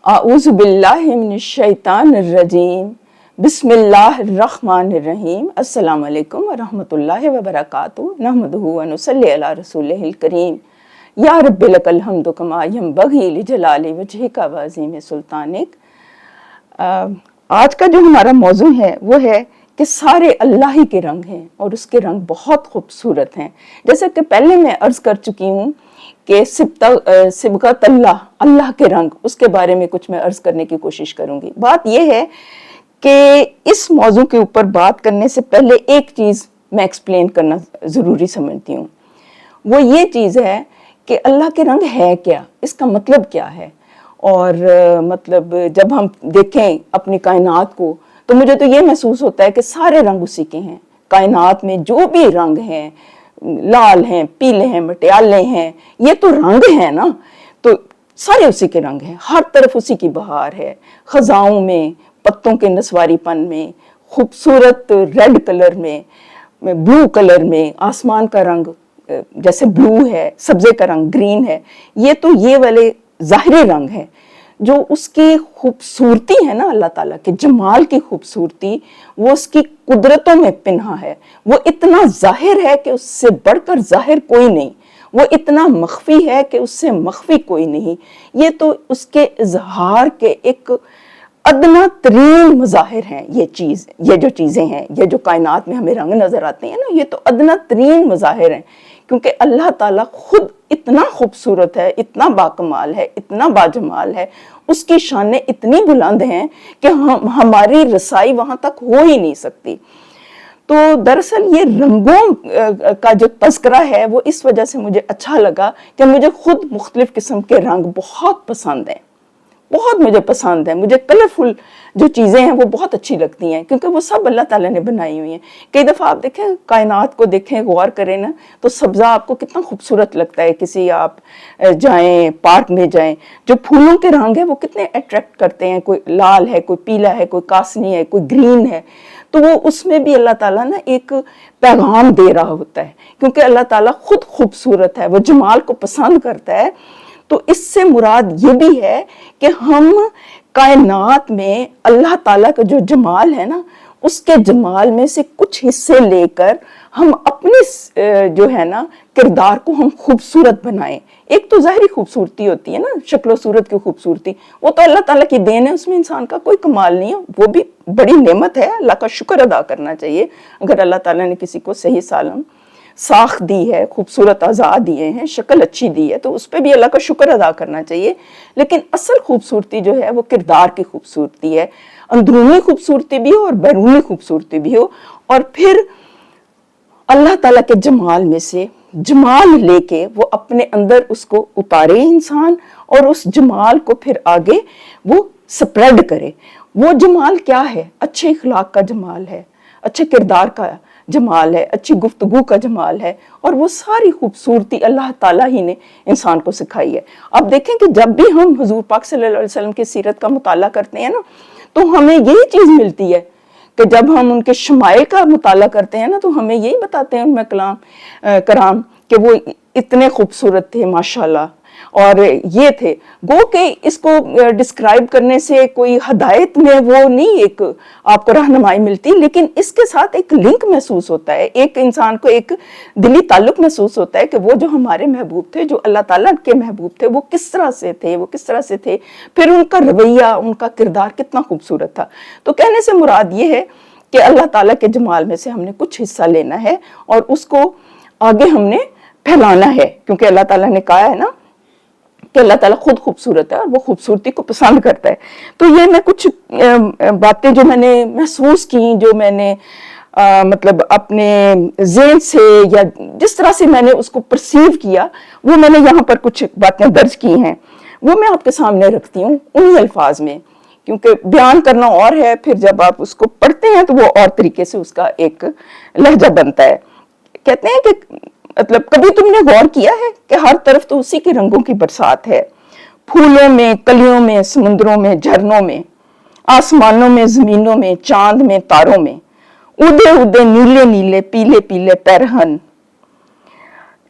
आऊज़ु बिल्लाहि मिनश शैतानिर रजीम, बिस्मिल्लाहिर्रहमानिर रहीम। अस्सलामु अलैकुम व रहमतुल्लाहि व बरकातुहू, नहमदुहु व नुसल्ली अला रसूलिहिल करीम। या रब्बी लकल हम्दु कमा यंबग़ी लिजलाली वजहिका व अज़ीम सुल्तानिक। आज का जो हमारा मौजू है वो है कि सारे अल्लाह ही के रंग हैं और उसके रंग बहुत खूबसूरत हैं। जैसे कि पहले मैं अर्ज़ कर चुकी हूँ कि सिबगत अल्लाह के रंग, उसके बारे में कुछ मैं अर्ज़ करने की कोशिश करूँगी। बात यह है कि इस मौजू के ऊपर बात करने से पहले एक चीज़ मैं एक्सप्लेन करना ज़रूरी समझती हूँ। वो ये चीज़ है कि अल्लाह के रंग है क्या, इसका मतलब क्या है। और मतलब जब हम देखें अपनी कायनात को तो मुझे तो ये महसूस होता है कि सारे रंग उसी के हैं। कायनात में जो भी रंग हैं, लाल हैं, पीले हैं, मटियाले हैं, ये तो रंग हैं ना, तो सारे उसी के रंग हैं। हर तरफ उसी की बहार है, खजाओं में, पत्तों के नस्वारीपन में, खूबसूरत रेड कलर में, ब्लू कलर में, आसमान का रंग जैसे ब्लू है, सब्जे का रंग ग्रीन है। ये तो ये वाले ज़ाहिरी रंग है। जो उसकी खूबसूरती है ना, अल्लाह ताला के जमाल की खूबसूरती, वो उसकी कुदरतों में पिन्हा है। वो इतना जाहिर है कि उससे बढ़कर जाहिर कोई नहीं, वो इतना मख्फी है कि उससे मख्फी कोई नहीं। ये तो उसके इजहार के एक अदना तरीन मज़ाहिर हैं। ये जो चीज़ें हैं, ये जो कायनात में हमें रंग नज़र आते हैं ना, ये तो अदना तरीन मज़ाहिर हैं, क्योंकि अल्लाह ताला खुद इतना खूबसूरत है, इतना बाकमाल है, इतना बाजमाल है, उसकी शानें इतनी बुलंद हैं कि हमारी रसाई वहाँ तक हो ही नहीं सकती। तो दरअसल ये रंगों का जो तज़किरा है वो इस वजह से मुझे अच्छा लगा कि मुझे खुद मुख्तलिफ किस्म के रंग बहुत पसंद हैं, बहुत मुझे पसंद है। मुझे कलरफुल जो चीज़ें हैं वो बहुत अच्छी लगती हैं, क्योंकि वो सब अल्लाह ताला ने बनाई हुई हैं। कई दफ़ा आप देखें, कायनात को देखें, गौर करें ना, तो सब्ज़ा आपको कितना खूबसूरत लगता है। किसी आप जाएं, पार्क में जाएं, जो फूलों के रंग हैं वो कितने अट्रैक्ट करते हैं। कोई लाल है, कोई पीला है, कोई कासनी है, कोई ग्रीन है। तो वो उसमें भी अल्लाह ताला ना एक पैगाम दे रहा होता है, क्योंकि अल्लाह ताला खुद खूबसूरत है, वो जमाल को पसंद करता है। तो इससे मुराद ये भी है कि हम कायनात में अल्लाह ताला का जो जमाल है ना, उसके जमाल में से कुछ हिस्से लेकर हम अपने जो है ना किरदार को हम खूबसूरत बनाएं। एक तो ज़ाहिरी खूबसूरती होती है ना, शक्ल सूरत की खूबसूरती, वो तो अल्लाह ताला की देन है, उसमें इंसान का कोई कमाल नहीं है। वो भी बड़ी नेमत है, अल्लाह का शुक्र अदा करना चाहिए। अगर अल्लाह ताला ने किसी को सही सालम साख दी है, खूबसूरत अज़ा दिए हैं, शक्ल अच्छी दी है, तो उस पर भी अल्लाह का शुक्र अदा करना चाहिए। लेकिन असल खूबसूरती जो है वो किरदार की खूबसूरती है। अंदरूनी खूबसूरती भी हो और बैरूनी खूबसूरती भी हो। और फिर अल्लाह ताला के जमाल में से जमाल लेके वो अपने अंदर उसको उतारे इंसान, और उस जमाल को फिर आगे वो स्प्रेड करे। वो जमाल क्या है? अच्छे इखलाक का जमाल है, अच्छे किरदार का जमाल है, अच्छी गुफ्तगू का जमाल है। और वो सारी खूबसूरती अल्लाह ताला ही ने इंसान को सिखाई है। अब देखें कि जब भी हम हुजूर पाक सल्लल्लाहु अलैहि वसल्लम की सीरत का मुताला करते हैं ना, तो हमें यही चीज़ मिलती है कि जब हम उनके शमाइल का मुताला करते हैं ना, तो हमें यही बताते हैं उनमें कराम कि वो इतने खूबसूरत थे माशाल्लाह, और ये थे। गो के इसको डिस्क्राइब करने से कोई हदायत में वो नहीं एक आपको रहनुमाई मिलती, लेकिन इसके साथ एक लिंक महसूस होता है, एक इंसान को एक दिली ताल्लुक महसूस होता है कि वो जो हमारे महबूब थे, जो अल्लाह ताला के महबूब थे, वो किस तरह से थे, वो किस तरह से थे, फिर उनका रवैया, उनका किरदार कितना खूबसूरत था। तो कहने से मुराद ये है कि अल्लाह ताला के जमाल में से हमने कुछ हिस्सा लेना है और उसको आगे हमने फैलाना है, क्योंकि अल्लाह ताला ने कहा है ना कि अल्लाह ताला खुद खूबसूरत है और वो खूबसूरती को पसंद करता है। तो ये मैं कुछ बातें जो मैंने महसूस की, जो मैंने मतलब अपने ज़हन से या जिस तरह से मैंने उसको परसीव किया, वो मैंने यहाँ पर कुछ बातें दर्ज की हैं, वो मैं आपके सामने रखती हूँ उन्हीं अल्फाज में, क्योंकि बयान करना और है, फिर जब आप उसको पढ़ते हैं तो वो और तरीके से उसका एक लहजा बनता है। कहते हैं कि मतलब कभी तुमने गौर किया है कि हर तरफ तो उसी के रंगों की बरसात है, फूलों में, कलियों में, समुद्रों में, झरनों में, आसमानों में, जमीनों में, चांद में, तारों में, उदे उदे नीले नीले, पीले पीले पैरहन,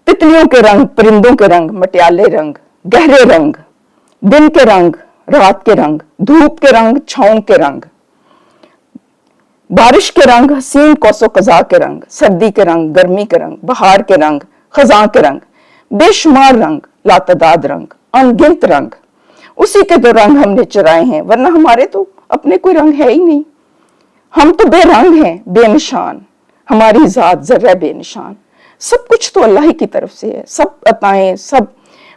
तितलियों के रंग, परिंदों के रंग, मटियाले रंग, गहरे रंग, दिन के रंग, रात के रंग, धूप के रंग, छांव के रंग, बारिश के रंग, हसीन कौसो कज़ा के रंग, सर्दी के रंग, गर्मी के रंग, बहार के रंग, खज़ां के रंग, बेशुमार रंग, लातदाद रंग, अनगिनत रंग, उसी के तो रंग हमने चुराए हैं, वरना हमारे तो अपने कोई रंग है ही नहीं। हम तो बेरंग हैं, बेनिशान, हमारी जात जर्रा बेनिशान। सब कुछ तो अल्लाह ही की तरफ से है, सब अताएं, सब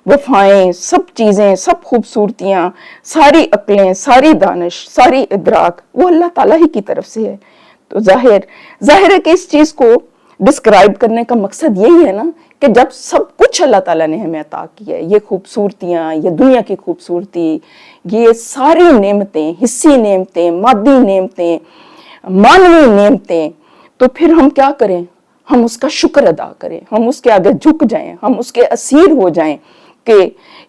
वफाएं, सब चीजें, सब खूबसूरतियां, सारी अक्लें, सारी दानिश, सारी इदराक वो अल्लाह ताला ही की तरफ से है। तो जाहिर है कि इस चीज को डिस्क्राइब करने का मकसद यही है ना कि जब सब कुछ अल्लाह ताला ने हमें अता किया है, ये खूबसूरतियां, ये दुनिया की खूबसूरती, ये सारी नेमतें, हिस्सी नेमतें, मादी नेमतें, मानवी नेमतें, तो फिर हम क्या करें? हम उसका शुक्र अदा करें, हम उसके आगे झुक जाएं, हम उसके असीर हो जाएं कि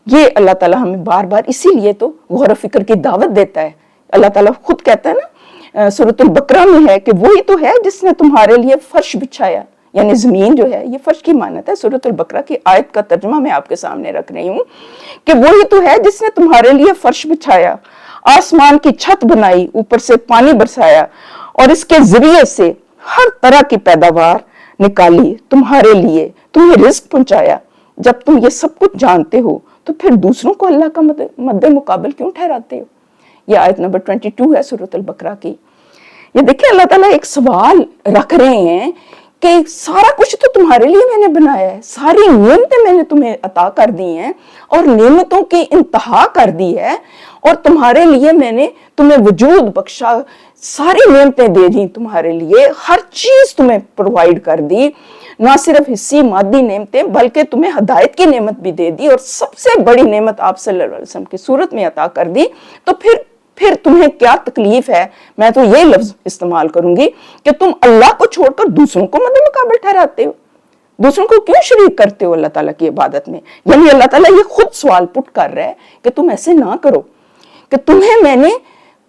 ये अल्लाह ताला हमें बार बार इसीलिए तो गौर व फिक्र की दावत देता है। अल्लाह ताला खुद कहता है ना सूरतुल बकरा में है कि वही तो है जिसने तुम्हारे लिए फर्श बिछाया, यानी जमीन जो है ये फर्श की मानत है। सूरतुल बकरा की आयत का तर्जुमा मैं आपके सामने रख रही हूँ कि वही तो है जिसने तुम्हारे लिए फर्श बिछाया, आसमान की छत बनाई, ऊपर से पानी बरसाया और इसके जरिए से हर तरह की पैदावार निकाली तुम्हारे लिए, तुम्हें रिस्क पहुंचाया। जब तुम ये सब कुछ जानते हो तो फिर दूसरों को अल्लाह का मद्दे मुकाबल क्यों ठहराते हो? ये आयत नंबर 22 है सूरत अल बकरा की। ये देखिए अल्लाह ताला एक सवाल रख रहे हैं कि सारा कुछ तो तुम्हारे लिए मैंने बनाया है, सारी नेमतें मैंने तुम्हें अता कर दी हैं और नेमतों की इंतहा कर दी है और तुम्हारे लिए मैंने तुम्हें वजूद बख्शा, सारी नेमतें दे दी तुम्हारे लिए, हर चीज तुम्हें प्रोवाइड कर दी, ना सिर्फ हिस्सी मादी नेमतें बल्कि तुम्हें हदायत की नेमत भी दे दी और सबसे बड़ी नेमत आप सल्लल्लाहु अलैहि वसल्लम की सूरत में अता कर दी। तो फिर तुम्हें क्या तकलीफ है? मैं तो ये लफ्ज इस्तेमाल करूंगी कि तुम अल्लाह को छोड़कर दूसरों को मद्दे मुकाबल ठहराते हो, दूसरों को क्यों शरीक करते हो अल्लाह ताला की इबादत में? यानी अल्लाह ताला ये खुद सवाल पुट कर रहा है कि तुम ऐसे ना करो कि तुम्हें मैंने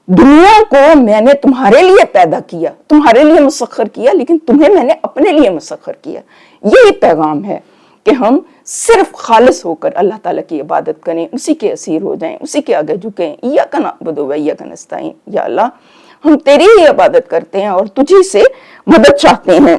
दुनिया को मैंने तुम्हारे लिए पैदा किया, तुम्हारे लिए मुसख्खर किया, लेकिन तुम्हें मैंने अपने लिए मुसख्खर किया। यही पैगाम है कि हम सिर्फ खालिस होकर अल्लाह ताला की इबादत करें, उसी के असीर हो जाएं, उसी के आगे झुकें। इय्याका नअबुदु व इय्याका नस्तईन, या अल्लाह हम तेरी ही इबादत करते हैं और तुझी से मदद चाहते हैं।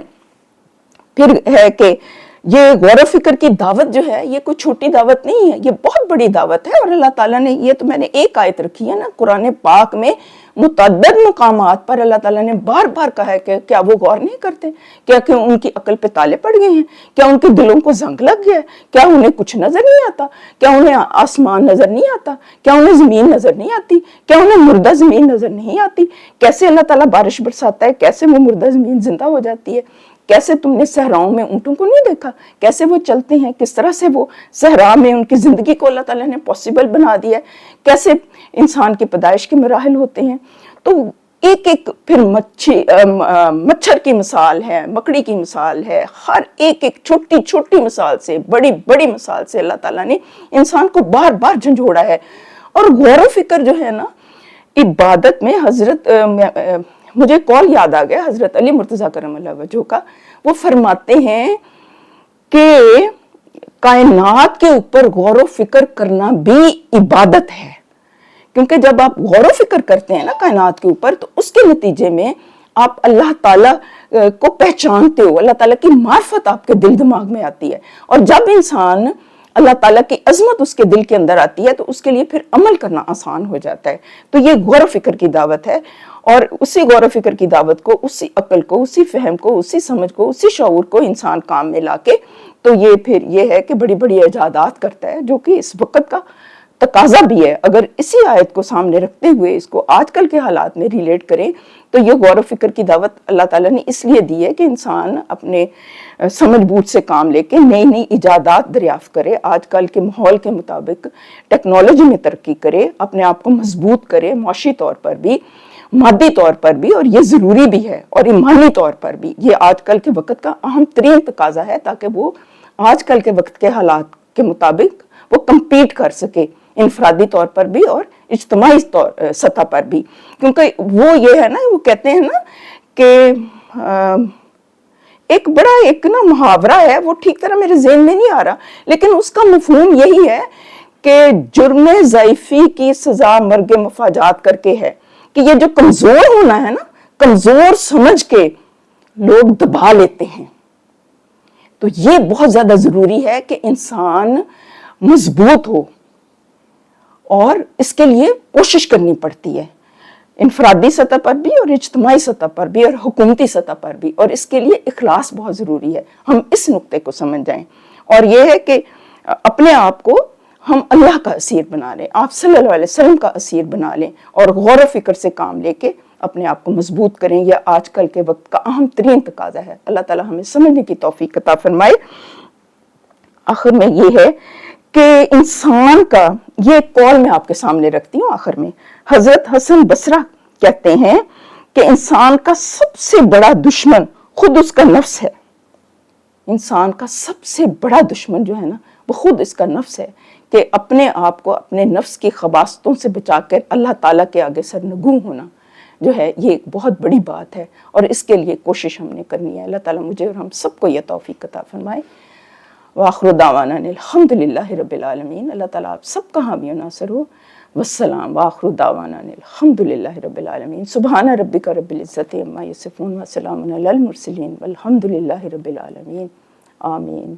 फिर है कि ये गौर व फिक्र की दावत जो है ये कोई छोटी दावत नहीं है, ये बहुत बड़ी दावत है। और अल्लाह ताला ने ये तो मैंने एक आयत रखी है ना कुरान पाक में, मुतअद्दिद मकामात पर अल्लाह ताला ने बार बार कहा है कि क्या वो गौर नहीं करते? क्या कि उनकी अकल पे ताले पड़ गए हैं? क्या उनके दिलों को जंग लग गया है? क्या उन्हें कुछ नजर नहीं आता? क्या उन्हें आसमान नजर नहीं आता? क्या उन्हें जमीन नजर नहीं आती? क्या उन्हें मुर्दा जमीन नजर नहीं आती? कैसे अल्लाह ताला बारिश बरसाता है, कैसे वो मुर्दा जमीन जिंदा हो जाती है? कैसे तुमने सहराओं में ऊंटों को नहीं देखा, कैसे वो चलते हैं, किस तरह से वो सहरा में उनकी जिंदगी को अल्लाह ताला ने पॉसिबल बना दिया है, कैसे इंसान की पैदाइश के मराहल होते हैं। तो एक एक फिर मच्छर की मिसाल है, मकड़ी की मिसाल है, हर एक एक छोटी छोटी मिसाल से बड़ी बड़ी मिसाल से अल्लाह ताला ने इंसान को बार बार झंझोड़ा है। और गौर व फिक्र जो है ना इबादत में, हजरत मुझे कॉल याद आ गया हजरत अली मुर्तजा करमल्लाह वजह का, वो फरमाते हैं कि कायनात के ऊपर गौर व फिक्र करना भी इबादत है। क्योंकि जब आप गौर व फिक्र करते हैं ना कायनात के ऊपर, तो उसके नतीजे में आप अल्लाह ताला को पहचानते हो, अल्लाह ताला की मार्फत आपके दिल दिमाग में आती है। और जब इंसान अल्लाह ताला की अजमत उसके दिल के अंदर आती है तो उसके लिए फिर अमल करना आसान हो जाता है। तो ये गौर व फिक्र की दावत है और उसी गौर व फिक्र की दावत को, उसी अक्ल को, उसी फहम को, उसी समझ को, उसी शऊर को इंसान काम में लाके तो ये फिर ये है कि बड़ी बड़ी इजादात करता है, जो कि इस वक्त का तकाजा भी है। अगर इसी आयत को सामने रखते हुए इसको आजकल के हालात में रिलेट करें तो ये गौर व फिक्र की दावत अल्लाह ताला ने इसलिए दी है कि इंसान अपने समझ बूझ से काम लेके नई नई इजादात दरियाफ्त करे, आजकल के माहौल के मुताबिक टेक्नोलॉजी में तरक्की करे, अपने आप को मजबूत करे, माशी तौर पर भी, मादी तौर पर भी, और ये ज़रूरी भी है, और ईमानी तौर पर भी ये आजकल के वक्त का अहम तरीन तकाजा है, ताकि वो आजकल के वक्त के हालात के मुताबिक वो कम्पीट कर सके, इनफरादी तौर पर भी और इज्तिमाई सतह पर भी। क्योंकि वो ये है ना, वो कहते हैं ना कि एक बड़ा एक ना मुहावरा है, वो ठीक तरह मेरे ज़हन में नहीं आ रहा, लेकिन उसका मफहूम यही है کہ جرم ضعیفی کی سزا مرگ مفاجات کر کے ہے، کہ یہ جو کمزور ہونا ہے نا، کمزور سمجھ کے لوگ دبا لیتے ہیں. تو یہ بہت زیادہ ضروری ہے کہ انسان مضبوط ہو، اور اس کے لیے کوشش کرنی پڑتی ہے، انفرادی سطح پر بھی اور اجتماعی سطح پر بھی اور حکومتی سطح پر بھی، اور اس کے لیے اخلاص بہت ضروری ہے. ہم اس نقطے کو سمجھ جائیں، اور یہ ہے کہ اپنے آپ کو ہم اللہ کا اسیر بنا لیں، آپ صلی اللہ علیہ وسلم کا اسیر بنا لیں، اور غور و فکر سے کام لے کے اپنے آپ کو مضبوط کریں. یہ آج کل کے وقت کا اہم ترین تقاضا ہے. اللہ تعالی ہمیں سمجھنے کی توفیق عطا فرمائے. آخر میں یہ ہے کہ انسان کا یہ قول میں آپ کے سامنے رکھتی ہوں. آخر میں حضرت حسن بصری کہتے ہیں کہ انسان کا سب سے بڑا دشمن خود اس کا نفس ہے. انسان کا سب سے بڑا دشمن جو ہے نا، وہ خود اس کا نفس ہے، کہ اپنے آپ کو اپنے نفس کی خباثتوں سے بچا کر اللہ تعالیٰ کے آگے سرنگوں ہونا جو ہے، یہ ایک بہت بڑی بات ہے، اور اس کے لیے کوشش ہم نے کرنی ہے. اللہ تعالیٰ مجھے اور ہم سب کو یہ توفیق عطا فرمائے. وآخر دعوانا الحمدللہ رب العالمین. اللہ تعالیٰ آپ سب کا حامی و ناصر ہو. والسلام. وآخر دعوانا الحمدللہ رب العالمین. سبحان ربک رب العزت عما یصفون وسلام علی المرسلین والحمدللہ رب العالمین. آمین.